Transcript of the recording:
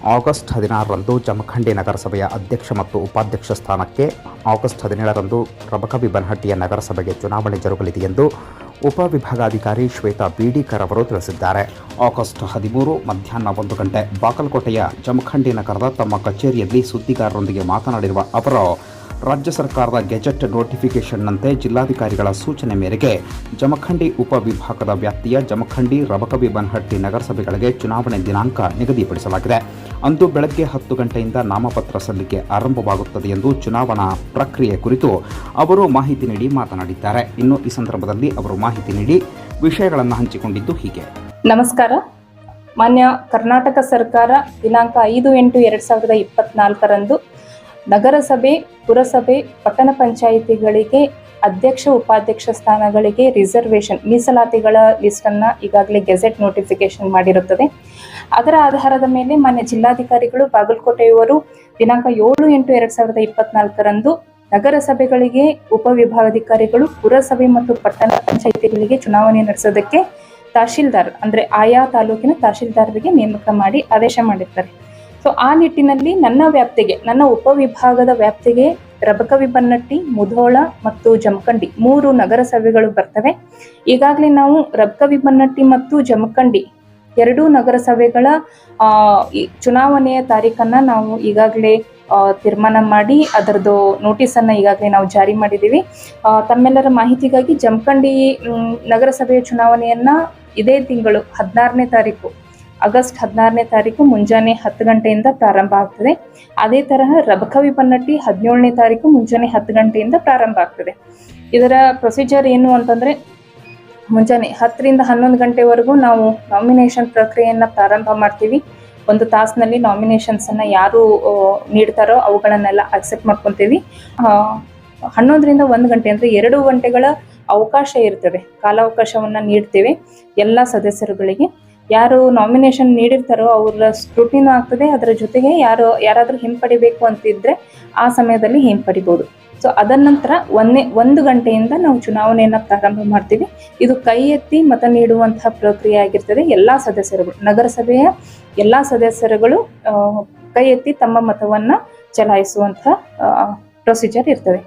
August 16ರಂದು Jamkhandi ನಗರಸಭೆಯ ಅಧ್ಯಕ್ಷ ಮತ್ತು ಉಪಾಧ್ಯಕ್ಷ ಸ್ಥಾನಕ್ಕೆ, ಆಗಸ್ಟ್ 17ರಂದು ರಬಕವಿ-ಬನಹಟ್ಟಿಯ ನಗರಸಭೆಗೆ ಚುನಾವಣೆ ಜರುಗಲಿದೆ ಎಂದು ಉಪವಿಭಾಗಾಧಿಕಾರಿ ಶ್ವೇತಾ ಬೀಡಿಕರ್ ಅವರು ತಿಳಿಸಿದ್ದಾರೆ. ಆಗಸ್ಟ್ 13 ಮಧ್ಯಾಹ್ನ 1 ಗಂಟೆ ಬಾಗಲಕೋಟೆಯ ಜಮಖಂಡಿ ನಗರದ ತಮ್ಮ ಕಚೇರಿಯಲ್ಲಿ ಸುದ್ದಿಗಾರರೊಂದಿಗೆ ಮಾತನಾಡಿರುವ ಅವರು, ರಾಜ್ಯ ಸರ್ಕಾರದ ಗೆಜೆಟ್ ನೋಟಿಫಿಕೇಷನ್ನಂತೆ ಜಿಲ್ಲಾಧಿಕಾರಿಗಳ ಸೂಚನೆ ಮೇರೆಗೆ ಜಮಖಂಡಿ ಉಪವಿಭಾಗದ ವ್ಯಾಪ್ತಿಯ ಜಮಖಂಡಿ, ರಬಕವಿ-ಬನಹಟ್ಟಿ ನಗರಸಭೆಗಳಿಗೆ ಚುನಾವಣೆ ದಿನಾಂಕ ನಿಗದಿಪಡಿಸಲಾಗಿದೆ. ಅಂದು ಬೆಳಗ್ಗೆ 10 ಗಂಟೆಯಿಂದ ನಾಮಪತ್ರ ಸಲ್ಲಿಕೆ ಆರಂಭವಾಗುತ್ತದೆ ಎಂದು ಚುನಾವಣಾ ಪ್ರಕ್ರಿಯೆ ಕುರಿತು ಅವರು ಮಾಹಿತಿ ನೀಡಿ ಮಾತನಾಡಿದ್ದಾರೆ. ಇನ್ನು ಈ ಸಂದರ್ಭದಲ್ಲಿ ಅವರು ಮಾಹಿತಿ ನೀಡಿ ವಿಷಯಗಳನ್ನು ಹಂಚಿಕೊಂಡಿದ್ದು ಹೀಗೆ. ನಮಸ್ಕಾರ. ಮಾನ್ಯ ಕರ್ನಾಟಕ ಸರ್ಕಾರ ದಿನಾಂಕ 5/8/2024ರಂದು ನಗರಸಭೆ, ಪುರಸಭೆ, ಪಟ್ಟಣ ಪಂಚಾಯಿತಿಗಳಿಗೆ ಅಧ್ಯಕ್ಷ, ಉಪಾಧ್ಯಕ್ಷ ಸ್ಥಾನಗಳಿಗೆ ರಿಸರ್ವೇಷನ್ ಮೀಸಲಾತಿಗಳ ಲಿಸ್ಟನ್ನು ಈಗಾಗಲೇ ಗೆಜೆಟ್ ನೋಟಿಫಿಕೇಶನ್ ಮಾಡಿರುತ್ತದೆ. ಅದರ ಆಧಾರದ ಮೇಲೆ ಮಾನ್ಯ ಜಿಲ್ಲಾಧಿಕಾರಿಗಳು ಬಾಗಲಕೋಟೆಯವರು ದಿನಾಂಕ 7/8/2024ರಂದು ನಗರಸಭೆಗಳಿಗೆ ಉಪವಿಭಾಗಾಧಿಕಾರಿಗಳು, ಪುರಸಭೆ ಮತ್ತು ಪಟ್ಟಣ ಪಂಚಾಯಿತಿಗಳಿಗೆ ಚುನಾವಣೆ ನಡೆಸೋದಕ್ಕೆ ತಹಶೀಲ್ದಾರ್ ಅಂದರೆ ಆಯಾ ತಾಲೂಕಿನ ತಹಶೀಲ್ದಾರರಿಗೆ ನೇಮಕ ಮಾಡಿ ಆದೇಶ ಮಾಡಿರ್ತಾರೆ. ಸೊ ಆ ನಿಟ್ಟಿನಲ್ಲಿ ನನ್ನ ಉಪವಿಭಾಗದ ವ್ಯಾಪ್ತಿಗೆ ರಬಕವಿ-ಬನಹಟ್ಟಿ, ಮುಧೋಳ ಮತ್ತು ಜಮಖಂಡಿ 3 ನಗರಸಭೆಗಳು ಬರ್ತವೆ. ಈಗಾಗಲೇ ನಾವು ರಬಕವಿ-ಬನಹಟ್ಟಿ ಮತ್ತು ಜಮಖಂಡಿ 2 ನಗರಸಭೆಗಳ ಚುನಾವಣೆಯ ತಾರೀಖನ್ನು ನಾವು ಈಗಾಗಲೇ ತೀರ್ಮಾನ ಮಾಡಿ ಅದರದ್ದು ನೋಟಿಸನ್ನು ಈಗಾಗಲೇ ನಾವು ಜಾರಿ ಮಾಡಿದ್ದೀವಿ. ತಮ್ಮೆಲ್ಲರ ಮಾಹಿತಿಗಾಗಿ ಜಮಖಂಡಿ ನಗರಸಭೆಯ ಚುನಾವಣೆಯನ್ನು ಇದೇ ತಿಂಗಳು 16ನೇ ತಾರೀಕು, ಆಗಸ್ಟ್ 16ನೇ ತಾರೀಕು ಮುಂಜಾನೆ 10 ಗಂಟೆಯಿಂದ ಪ್ರಾರಂಭ ಆಗ್ತದೆ. ಅದೇ ತರಹ ರಬಕವಿ-ಬನಹಟ್ಟಿ 17ನೇ ತಾರೀಕು ಮುಂಜಾನೆ 10 ಗಂಟೆಯಿಂದ ಪ್ರಾರಂಭ ಆಗ್ತದೆ. ಇದರ ಪ್ರೊಸೀಜರ್ ಏನು ಅಂತಂದರೆ, ಮುಂಜಾನೆ 10ರಿಂದ 11 ಗಂಟೆವರೆಗೂ ನಾವು ನಾಮಿನೇಷನ್ ಪ್ರಕ್ರಿಯೆಯನ್ನು ಪ್ರಾರಂಭ ಮಾಡ್ತೀವಿ. 1 ತಾಸಿನಲ್ಲಿ ನಾಮಿನೇಷನ್ಸನ್ನು ಯಾರು ನೀಡ್ತಾರೋ ಅವುಗಳನ್ನೆಲ್ಲ ಅಕ್ಸೆಪ್ಟ್ ಮಾಡ್ಕೊತೀವಿ. 11ರಿಂದ 1 ಗಂಟೆ ಅಂದರೆ 2 ಗಂಟೆಗಳ ಅವಕಾಶ ಇರ್ತದೆ, ಕಾಲಾವಕಾಶವನ್ನು ನೀಡ್ತೇವೆ ಎಲ್ಲ ಸದಸ್ಯರುಗಳಿಗೆ. ಯಾರು ನಾಮಿನೇಷನ್ ನೀಡಿರ್ತಾರೋ ಅವರ ಸ್ಕ್ರೂಟಿನೂ ಆಗ್ತದೆ. ಅದರ ಜೊತೆಗೆ ಯಾರಾದರೂ ಹಿಂಪಡಿಬೇಕು ಅಂತಿದ್ರೆ ಆ ಸಮಯದಲ್ಲಿ ಹಿಂಪಡಿಬೋದು. ಸೊ ಅದರ ನಂತರ 1 ಗಂಟೆಯಿಂದ ನಾವು ಚುನಾವಣೆಯನ್ನು ಪ್ರಾರಂಭ ಮಾಡ್ತೀವಿ. ಇದು ಕೈ ಎತ್ತಿ ಮತ ನೀಡುವಂತಹ ಪ್ರಕ್ರಿಯೆ ಆಗಿರ್ತದೆ. ಎಲ್ಲ ಸದಸ್ಯರುಗಳು, ನಗರಸಭೆಯ ಎಲ್ಲ ಸದಸ್ಯರುಗಳು ಕೈ ಎತ್ತಿ ತಮ್ಮ ಮತವನ್ನು ಚಲಾಯಿಸುವಂತಹ ಪ್ರೊಸೀಜರ್ ಇರ್ತದೆ.